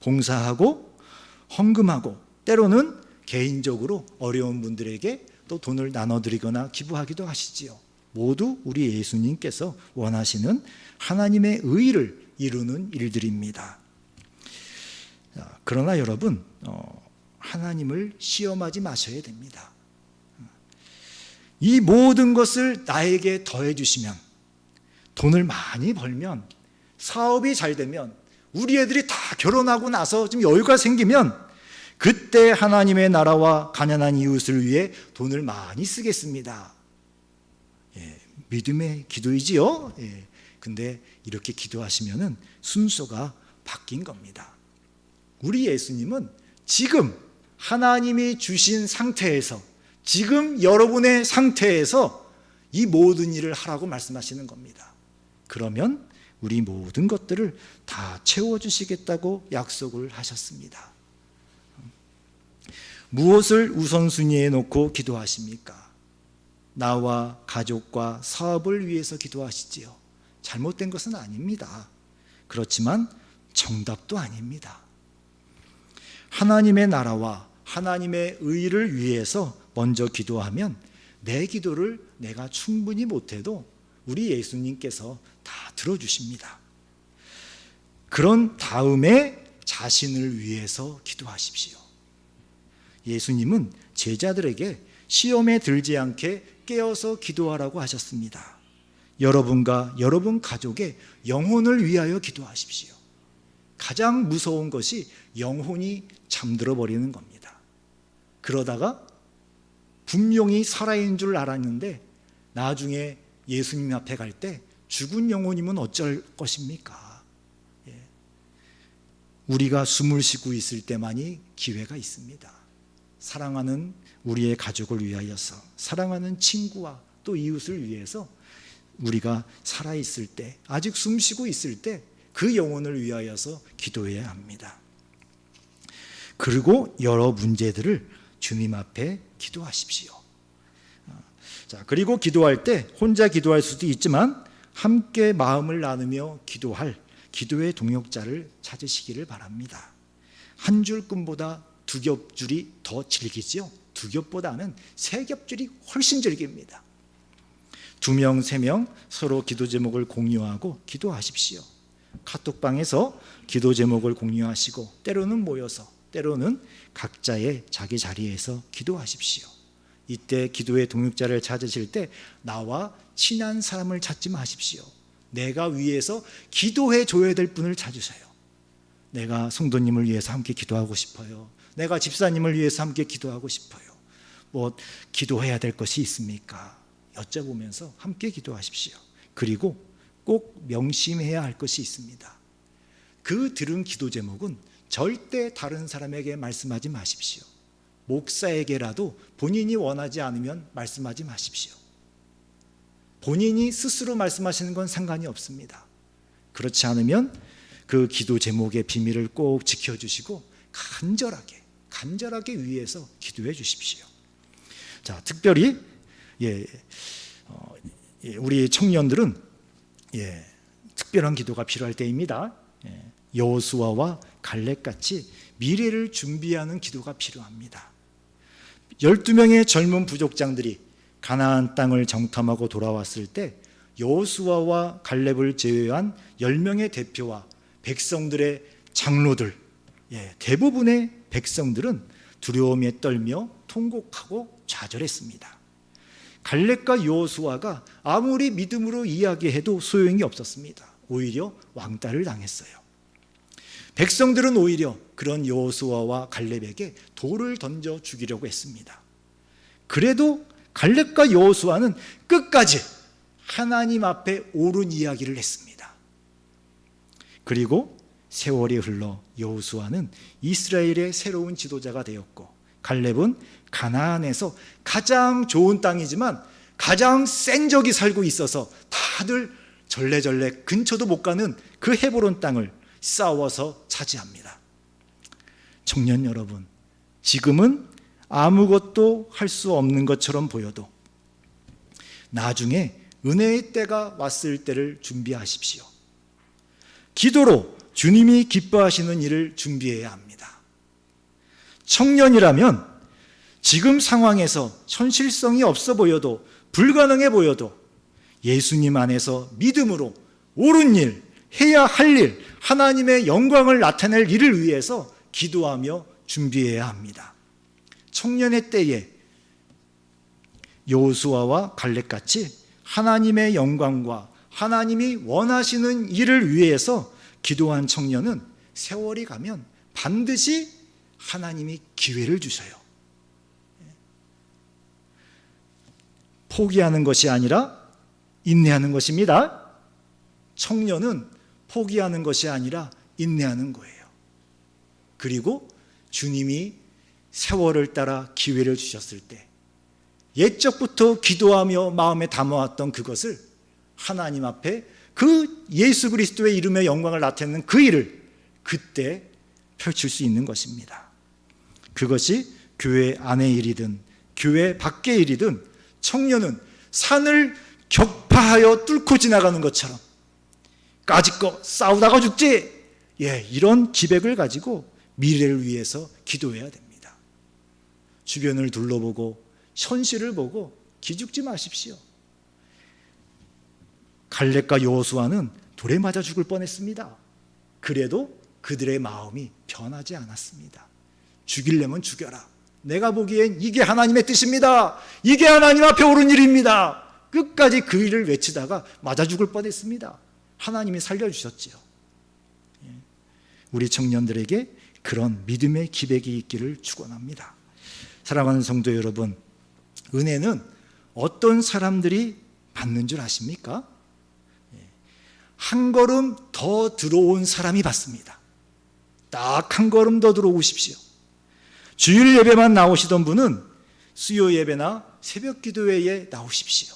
봉사하고 헌금하고 때로는 개인적으로 어려운 분들에게 또 돈을 나눠드리거나 기부하기도 하시지요. 모두 우리 예수님께서 원하시는 하나님의 의를 이루는 일들입니다. 그러나 여러분, 하나님을 시험하지 마셔야 됩니다. 이 모든 것을 나에게 더해 주시면, 돈을 많이 벌면, 사업이 잘 되면, 우리 애들이 다 결혼하고 나서 좀 여유가 생기면 그때 하나님의 나라와 가난한 이웃을 위해 돈을 많이 쓰겠습니다. 믿음의 기도이지요. 근데 이렇게 기도하시면은 순서가 바뀐 겁니다. 우리 예수님은 지금 하나님이 주신 상태에서, 지금 여러분의 상태에서 이 모든 일을 하라고 말씀하시는 겁니다. 그러면 우리 모든 것들을 다 채워주시겠다고 약속을 하셨습니다. 무엇을 우선순위에 놓고 기도하십니까? 나와 가족과 사업을 위해서 기도하시지요. 잘못된 것은 아닙니다. 그렇지만 정답도 아닙니다. 하나님의 나라와 하나님의 의를 위해서 먼저 기도하면 내 기도를 내가 충분히 못해도 우리 예수님께서 다 들어주십니다. 그런 다음에 자신을 위해서 기도하십시오. 예수님은 제자들에게 시험에 들지 않게 깨어서 기도하라고 하셨습니다. 여러분과 여러분 가족의 영혼을 위하여 기도하십시오. 가장 무서운 것이 영혼이 잠들어 버리는 겁니다. 그러다가 분명히 살아있는 줄 알았는데 나중에 예수님 앞에 갈 때 죽은 영혼이면 어쩔 것입니까? 우리가 숨을 쉬고 있을 때만이 기회가 있습니다. 사랑하는 우리의 가족을 위하여서, 사랑하는 친구와 또 이웃을 위해서 우리가 살아있을 때, 아직 숨 쉬고 있을 때 그 영혼을 위하여서 기도해야 합니다. 그리고 여러 문제들을 주님 앞에 기도하십시오. 자, 그리고 기도할 때 혼자 기도할 수도 있지만 함께 마음을 나누며 기도할 기도의 동역자를 찾으시기를 바랍니다. 한 줄 끈보다 두 겹줄이 더 질기지요. 두 겹보다는 세 겹줄이 훨씬 질깁니다. 2명, 3명 서로 기도 제목을 공유하고 기도하십시오. 카톡방에서 기도 제목을 공유하시고 때로는 모여서, 때로는 각자의 자기 자리에서 기도하십시오. 이때 기도의 동역자를 찾으실 때 나와 친한 사람을 찾지 마십시오. 내가 위해서 기도해 줘야 될 분을 찾으세요. 내가 성도님을 위해서 함께 기도하고 싶어요. 내가 집사님을 위해서 함께 기도하고 싶어요. 뭐 기도해야 될 것이 있습니까? 여쭤보면서 함께 기도하십시오. 그리고 꼭 명심해야 할 것이 있습니다. 그 들은 기도 제목은 절대 다른 사람에게 말씀하지 마십시오. 목사에게라도 본인이 원하지 않으면 말씀하지 마십시오. 본인이 스스로 말씀하시는 건 상관이 없습니다. 그렇지 않으면 그 기도 제목의 비밀을 꼭 지켜주시고 간절하게 위해서 기도해 주십시오. 자, 특별히 우리 청년들은 특별한 기도가 필요할 때입니다. 여호수아와 갈렙같이 미래를 준비하는 기도가 필요합니다. 12명의 젊은 부족장들이 가나안 땅을 정탐하고 돌아왔을 때 여호수아와 갈렙을 제외한 10명의 대표와 백성들의 장로들, 대부분의 백성들은 두려움에 떨며 통곡하고 좌절했습니다. 갈렙과 여호수아가 아무리 믿음으로 이야기해도 소용이 없었습니다. 오히려 왕따를 당했어요. 백성들은 오히려 그런 여호수아와 갈렙에게 돌을 던져 죽이려고 했습니다. 그래도 갈렙과 여호수아는 끝까지 하나님 앞에 옳은 이야기를 했습니다. 그리고 세월이 흘러 여호수아는 이스라엘의 새로운 지도자가 되었고, 갈렙은 가나안에서 가장 좋은 땅이지만 가장 센 적이 살고 있어서 다들 절레절레 근처도 못 가는 그 헤브론 땅을 싸워서 차지합니다. 청년 여러분, 지금은 아무것도 할 수 없는 것처럼 보여도 나중에 은혜의 때가 왔을 때를 준비하십시오. 기도로 주님이 기뻐하시는 일을 준비해야 합니다. 청년이라면 지금 상황에서 현실성이 없어 보여도, 불가능해 보여도 예수님 안에서 믿음으로 옳은 일, 해야 할 일, 하나님의 영광을 나타낼 일을 위해서 기도하며 준비해야 합니다. 청년의 때에 여호수아와 갈렙같이 하나님의 영광과 하나님이 원하시는 일을 위해서 기도한 청년은 세월이 가면 반드시 하나님이 기회를 주셔요. 포기하는 것이 아니라 인내하는 것입니다. 청년은 포기하는 것이 아니라 인내하는 거예요. 그리고 주님이 세월을 따라 기회를 주셨을 때 옛적부터 기도하며 마음에 담아왔던 그것을 하나님 앞에 그 예수 그리스도의 이름의 영광을 나타내는 그 일을 그때 펼칠 수 있는 것입니다. 그것이 교회 안의 일이든 교회 밖의 일이든 청년은 산을 격파하여 뚫고 지나가는 것처럼 까짓거 싸우다가 죽지, 이런 기백을 가지고 미래를 위해서 기도해야 됩니다. 주변을 둘러보고 현실을 보고 기죽지 마십시오. 갈렙과 여호수아는 돌에 맞아 죽을 뻔했습니다. 그래도 그들의 마음이 변하지 않았습니다. 죽이려면 죽여라. 내가 보기엔 이게 하나님의 뜻입니다. 이게 하나님 앞에 옳은 일입니다. 끝까지 그 일을 외치다가 맞아 죽을 뻔했습니다. 하나님이 살려주셨지요. 우리 청년들에게 그런 믿음의 기백이 있기를 축원합니다. 사랑하는 성도 여러분, 은혜는 어떤 사람들이 받는 줄 아십니까? 한 걸음 더 들어온 사람이 받습니다. 딱 한 걸음 더 들어오십시오. 주일 예배만 나오시던 분은 수요 예배나 새벽 기도회에 나오십시오.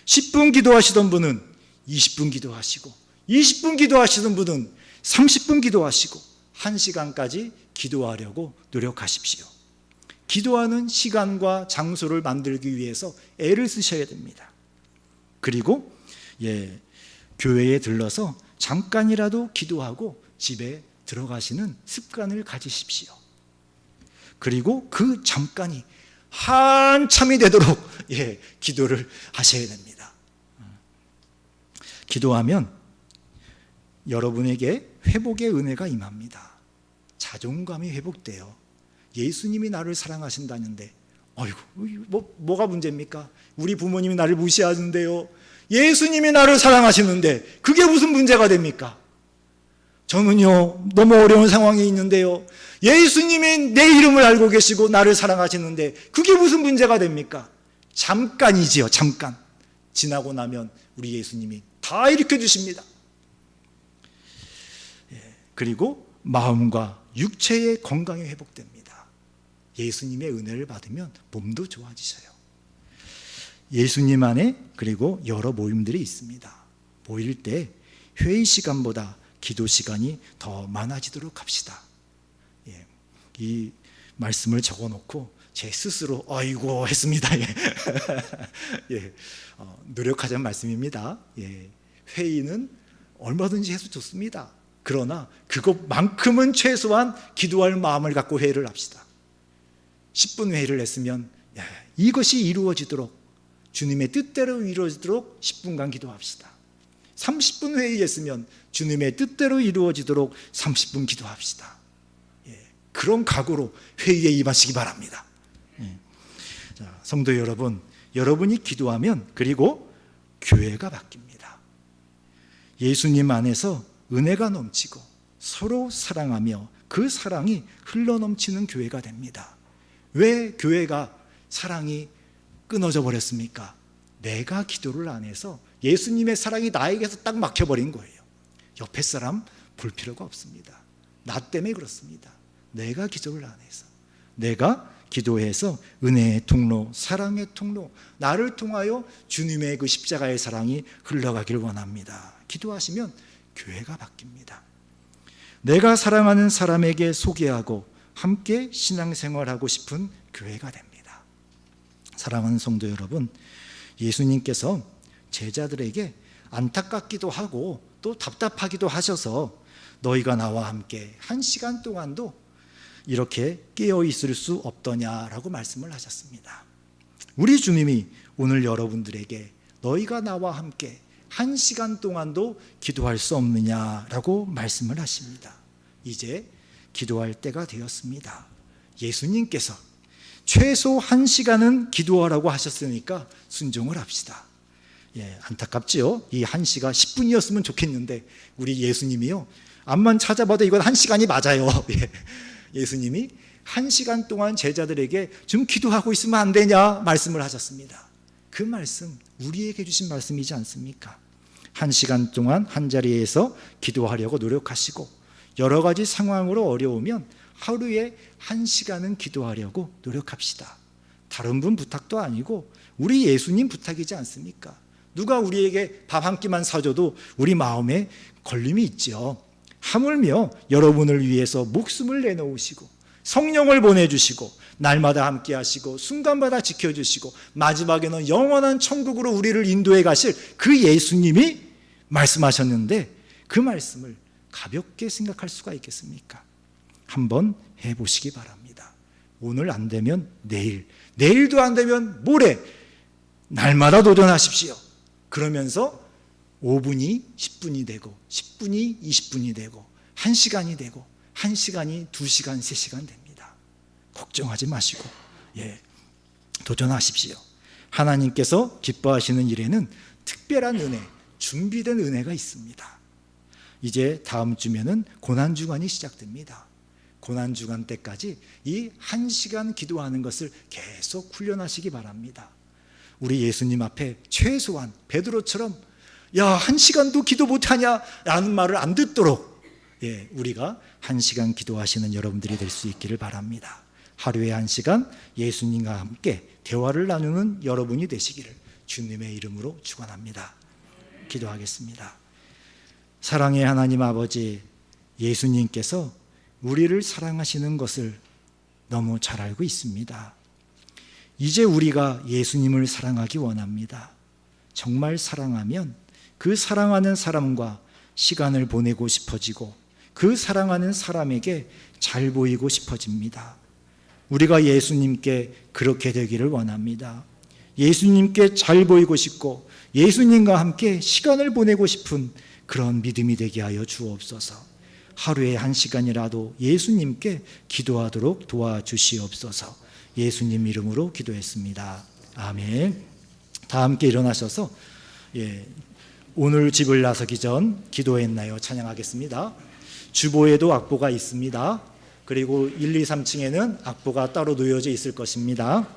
10분 기도하시던 분은 20분 기도하시고, 20분 기도하시던 분은 30분 기도하시고 1시간까지 기도하려고 노력하십시오. 기도하는 시간과 장소를 만들기 위해서 애를 쓰셔야 됩니다. 그리고 교회에 들러서 잠깐이라도 기도하고 집에 들어가시는 습관을 가지십시오. 그리고 그 잠깐이 한참이 되도록 기도를 하셔야 됩니다. 기도하면 여러분에게 회복의 은혜가 임합니다. 자존감이 회복돼요. 예수님이 나를 사랑하신다는데, 뭐가 문제입니까? 우리 부모님이 나를 무시하는데요. 예수님이 나를 사랑하시는데 그게 무슨 문제가 됩니까? 저는요, 너무 어려운 상황에 있는데요. 예수님이 내 이름을 알고 계시고 나를 사랑하시는데 그게 무슨 문제가 됩니까? 잠깐이지요, 잠깐. 지나고 나면 우리 예수님이 다 일으켜 주십니다. 그리고 마음과 육체의 건강이 회복됩니다. 예수님의 은혜를 받으면 몸도 좋아지셔요. 예수님 안에 그리고 여러 모임들이 있습니다. 모일 때 회의 시간보다 기도 시간이 더 많아지도록 합시다. 이 말씀을 적어놓고 제 스스로 아이고 했습니다. 노력하자는 말씀입니다. 회의는 얼마든지 해서 좋습니다. 그러나 그것만큼은 최소한 기도할 마음을 갖고 회의를 합시다. 10분 회의를 했으면 이것이 이루어지도록, 주님의 뜻대로 이루어지도록 10분간 기도합시다. 30분 회의했으면 주님의 뜻대로 이루어지도록 30분 기도합시다. 그런 각오로 회의에 임하시기 바랍니다. 자, 성도 여러분, 여러분이 기도하면 그리고 교회가 바뀝니다. 예수님 안에서 은혜가 넘치고 서로 사랑하며 그 사랑이 흘러넘치는 교회가 됩니다. 왜 교회가 사랑이 끊어져 버렸습니까? 내가 기도를 안 해서 예수님의 사랑이 나에게서 딱 막혀버린 거예요. 옆에 사람 볼 필요가 없습니다. 나 때문에 그렇습니다. 내가 기도를 안 해서, 내가 기도해서 은혜의 통로, 사랑의 통로, 나를 통하여 주님의 그 십자가의 사랑이 흘러가길 원합니다. 기도하시면 교회가 바뀝니다. 내가 사랑하는 사람에게 소개하고 함께 신앙생활하고 싶은 교회가 됩니다. 사랑하는 성도 여러분, 예수님께서 제자들에게 안타깝기도 하고 또 답답하기도 하셔서 너희가 나와 함께 1시간 동안도 이렇게 깨어 있을 수 없더냐라고 말씀을 하셨습니다. 우리 주님이 오늘 여러분들에게 너희가 나와 함께 1시간 동안도 기도할 수 없느냐라고 말씀을 하십니다. 이제 기도할 때가 되었습니다. 예수님께서 최소 1시간은 기도하라고 하셨으니까 순종을 합시다. 안타깝지요? 이 1시가 10분이었으면 좋겠는데 우리 예수님이요, 암만 찾아봐도 이건 1시간이 맞아요. 예수님이 1시간 동안 제자들에게 좀 기도하고 있으면 안 되냐 말씀을 하셨습니다. 그 말씀 우리에게 주신 말씀이지 않습니까? 1시간 동안 한 자리에서 기도하려고 노력하시고 여러 가지 상황으로 어려우면 하루에 1시간은 기도하려고 노력합시다. 다른 분 부탁도 아니고 우리 예수님 부탁이지 않습니까? 누가 우리에게 밥 한 끼만 사줘도 우리 마음에 걸림이 있죠. 하물며 여러분을 위해서 목숨을 내놓으시고 성령을 보내주시고 날마다 함께 하시고 순간마다 지켜주시고 마지막에는 영원한 천국으로 우리를 인도해 가실 그 예수님이 말씀하셨는데 그 말씀을 가볍게 생각할 수가 있겠습니까? 한번 해보시기 바랍니다. 오늘 안 되면 내일, 내일도 안 되면 모레, 날마다 도전하십시오. 그러면서 5분이 10분이 되고 10분이 20분이 되고 1시간이 되고 1시간이 2시간, 3시간 됩니다. 걱정하지 마시고 도전하십시오. 하나님께서 기뻐하시는 일에는 특별한 은혜, 준비된 은혜가 있습니다. 이제 다음 주면은 고난주간이 시작됩니다. 고난주간 때까지 이 1시간 기도하는 것을 계속 훈련하시기 바랍니다. 우리 예수님 앞에 최소한 베드로처럼 야 1시간도 기도 못하냐 라는 말을 안 듣도록 우리가 1시간 기도하시는 여러분들이 될 수 있기를 바랍니다. 하루에 1시간 예수님과 함께 대화를 나누는 여러분이 되시기를 주님의 이름으로 축원합니다. 기도하겠습니다. 사랑의 하나님 아버지, 예수님께서 우리를 사랑하시는 것을 너무 잘 알고 있습니다. 이제 우리가 예수님을 사랑하기 원합니다. 정말 사랑하면 그 사랑하는 사람과 시간을 보내고 싶어지고 그 사랑하는 사람에게 잘 보이고 싶어집니다. 우리가 예수님께 그렇게 되기를 원합니다. 예수님께 잘 보이고 싶고 예수님과 함께 시간을 보내고 싶은 그런 믿음이 되게 하여 주옵소서. 하루에 1시간이라도 예수님께 기도하도록 도와주시옵소서. 예수님 이름으로 기도했습니다. 아멘. 다 함께 일어나셔서 오늘 집을 나서기 전 기도했나요? 찬양하겠습니다. 주보에도 악보가 있습니다. 그리고 1, 2, 3층에는 악보가 따로 놓여져 있을 것입니다.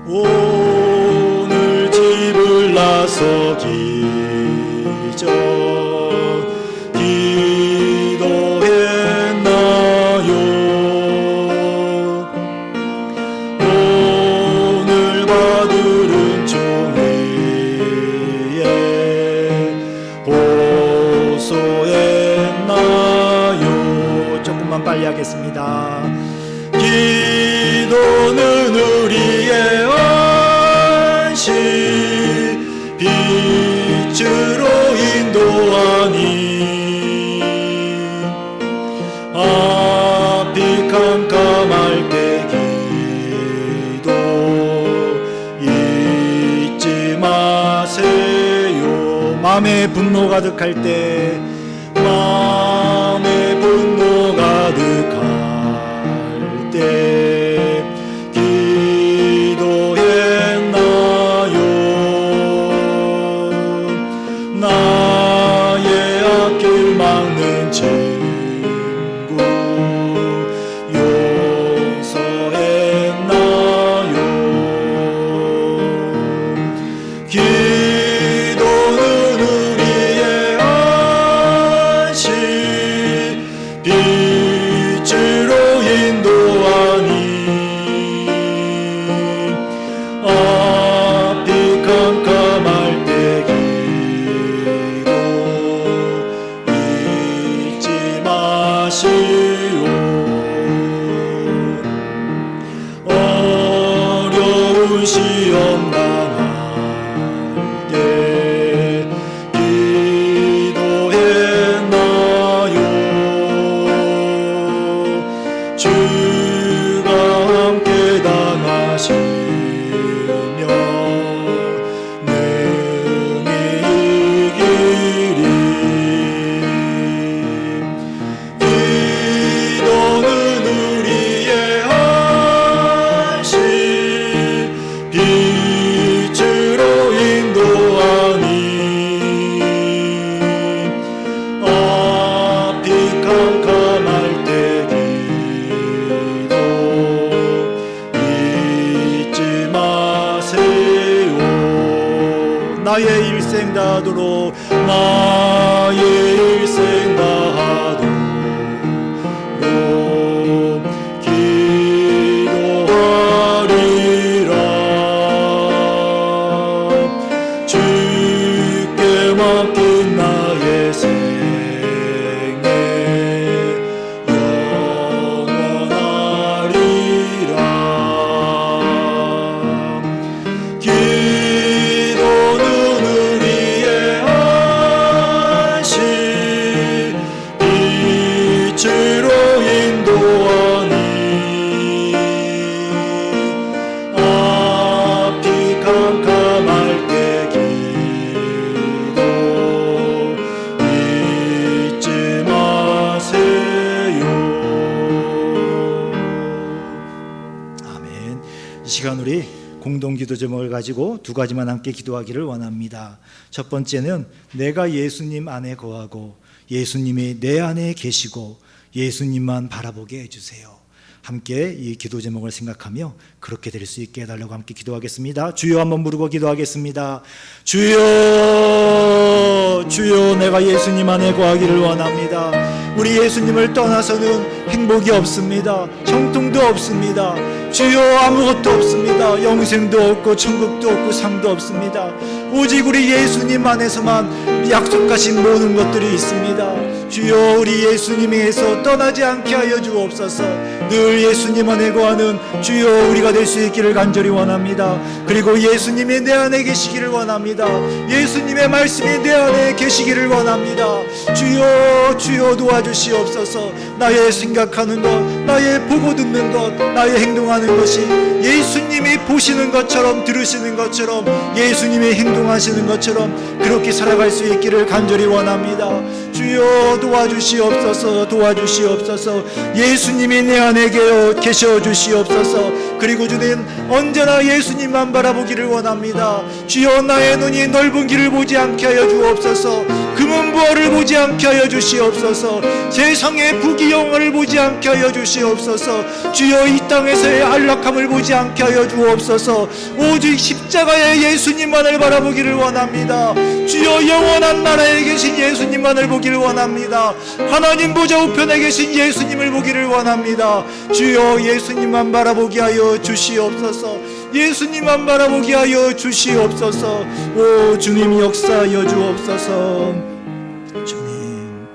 오늘 집을 나서기 전 기도했나요? 오늘 받을 종이에 호소했나요? 조금만 빨리 하겠습니다. 기도는 우리의 안식, 빛으로 인도하니 앞이 캄캄할 때 기도 잊지 마세요. 마음에 분노 가득할 때, 마음에 분노 가득할 때 기도했나요? 시험 당할 때 기도했나요? 주가 함께 당하시며 능히 이기리. 기도는 우리의 안식, 빛으로 인도하니 앞이 캄캄할 때 기도 잊지 마세요. 나의 일생 다하도록 나의 일생 다하도록 기도하리라. 주께 맡긴 나의 생애 영원하리라. 기도는 우리의 안식, 빛으로 인도하니 앞이 캄캄할 때 기도 잊지 마세요. 아멘. 이 시간 우리 공동 기도 제목을 가지고 두 가지만 함께 기도하기를 원합니다. 첫 번째는 내가 예수님 안에 거하고 예수님이 내 안에 계시고 예수님만 바라보게 해주세요. 함께 이 기도 제목을 생각하며 그렇게 될 수 있게 해달라고 함께 기도하겠습니다. 주여 한번 부르고 기도하겠습니다. 주여, 주여, 내가 예수님 안에 거하기를 원합니다. 우리 예수님을 떠나서는 행복이 없습니다. 형통도 없습니다. 주여, 아무것도 없습니다. 영생도 없고 천국도 없고 상도 없습니다. 오직 우리 예수님 안에서만 약속하신 모든 것들이 있습니다. 주여, 우리 예수님에게서 떠나지 않게 하여 주옵소서. 늘 예수님 안에 거하는 주여 우리가 될 수 있기를 간절히 원합니다. 그리고 예수님이 내 안에 계시기를 원합니다. 예수님의 말씀이 내 안에 계시기를 원합니다. 주여, 주여 도와주시옵소서. 나의 생각하는 것, 나의 보고 듣는 것, 나의 행동하는 것이 예수님이 보시는 것처럼, 들으시는 것처럼, 예수님이 행동하시는 것처럼 그렇게 살아갈 수 있기를 간절히 원합니다. 주여 도와주시옵소서. 도와주시옵소서. 예수님이 내 안에 계셔 주시옵소서. 그리고 주님, 언제나 예수님만 바라보기를 원합니다. 주여, 나의 눈이 넓은 길을 보지 않게 하여 주옵소서. 금은부화를 보지 않게 하여 주시옵소서. 세상의 부귀영화를 보지 않게 하여 주시옵소서. 주여, 이 땅에서의 안락함을 보지 않게 하여 주옵소서. 오직 십자가의 예수님만을 바라보기를 원합니다. 주여, 영원한 나라에 계신 예수님만을 보기를 원합니다. 하나님 보좌 우편에 계신 예수님을 보기를 원합니다. 주여, 예수님만 바라보게 하여 주시옵소서. 예수님만 바라보게 하여 주시옵소서. 오 주님, 역사하여 주옵소서. 주님.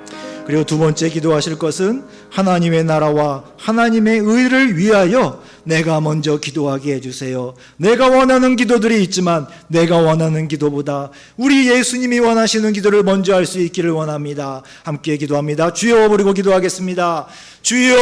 그리고 두 번째 기도하실 것은 하나님의 나라와 하나님의 의를 위하여 내가 먼저 기도하게 해주세요. 내가 원하는 기도들이 있지만 내가 원하는 기도보다 우리 예수님이 원하시는 기도를 먼저 할 수 있기를 원합니다. 함께 기도합니다. 주여, 부르고 기도하겠습니다. 주여,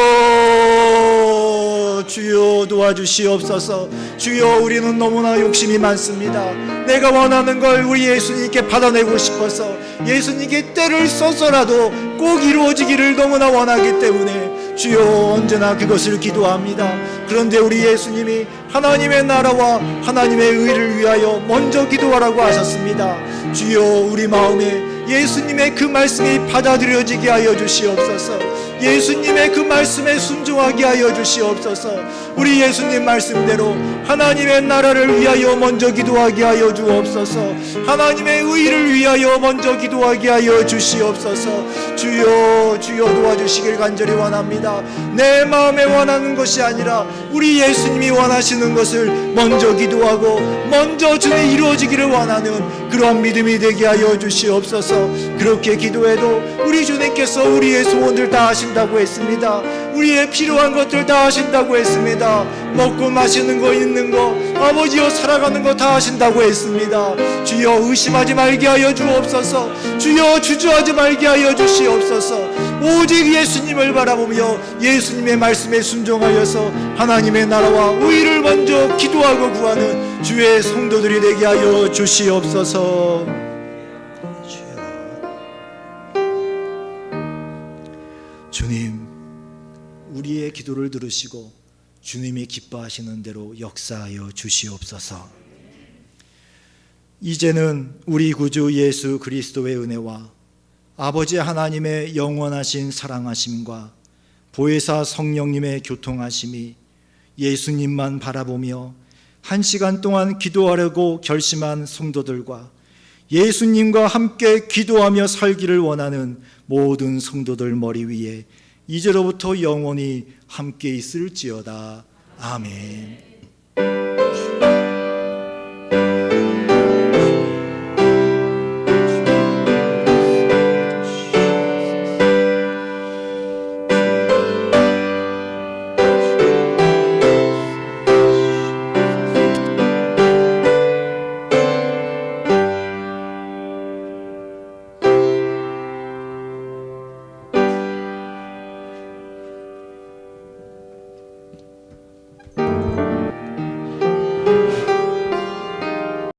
주여 도와주시옵소서. 주여, 우리는 너무나 욕심이 많습니다. 내가 원하는 걸 우리 예수님께 받아내고 싶어서 예수님께 때를 써서라도 꼭 이루어지기를 너무나 원하기 때문에 주여, 언제나 그것을 기도합니다. 그런데 우리 예수님이 하나님의 나라와 하나님의 의를 위하여 먼저 기도하라고 하셨습니다. 주여, 우리 마음에 예수님의 그 말씀이 받아들여지게 하여 주시옵소서. 예수님의 그 말씀에 순종하게 하여 주시옵소서. 우리 예수님 말씀대로 하나님의 나라를 위하여 먼저 기도하게 하여 주옵소서. 하나님의 의를 위하여 먼저 기도하게 하여 주시옵소서. 주여, 주여 도와주시길 간절히 원합니다. 내 마음에 원하는 것이 아니라 우리 예수님이 원하시는 것을 먼저 기도하고 먼저 주님 이루어지기를 원하는 그러한 믿음이 되게 하여 주시옵소서. 그렇게 기도해도 우리 주님께서 우리의 소원들 다 하신다고 했습니다. 우리의 필요한 것들 다 하신다고 했습니다. 먹고 마시는 거 있는 거 아버지여 살아가는 거 다 하신다고 했습니다. 주여 의심하지 말게 하여 주옵소서. 주여 주저하지 말게 하여 주시옵소서. 오직 예수님을 바라보며 예수님의 말씀에 순종하여서 하나님의 나라와 의를 먼저 기도하고 구하는 주의 성도들이 되게 하여 주시옵소서. 주님, 우리의 기도를 들으시고 주님이 기뻐하시는 대로 역사하여 주시옵소서. 이제는 우리 구주 예수 그리스도의 은혜와 아버지 하나님의 영원하신 사랑하심과 보혜사 성령님의 교통하심이 예수님만 바라보며 한 시간 동안 기도하려고 결심한 성도들과 예수님과 함께 기도하며 살기를 원하는 모든 성도들 머리 위에 이제로부터 영원히 함께 있을지어다. 아멘.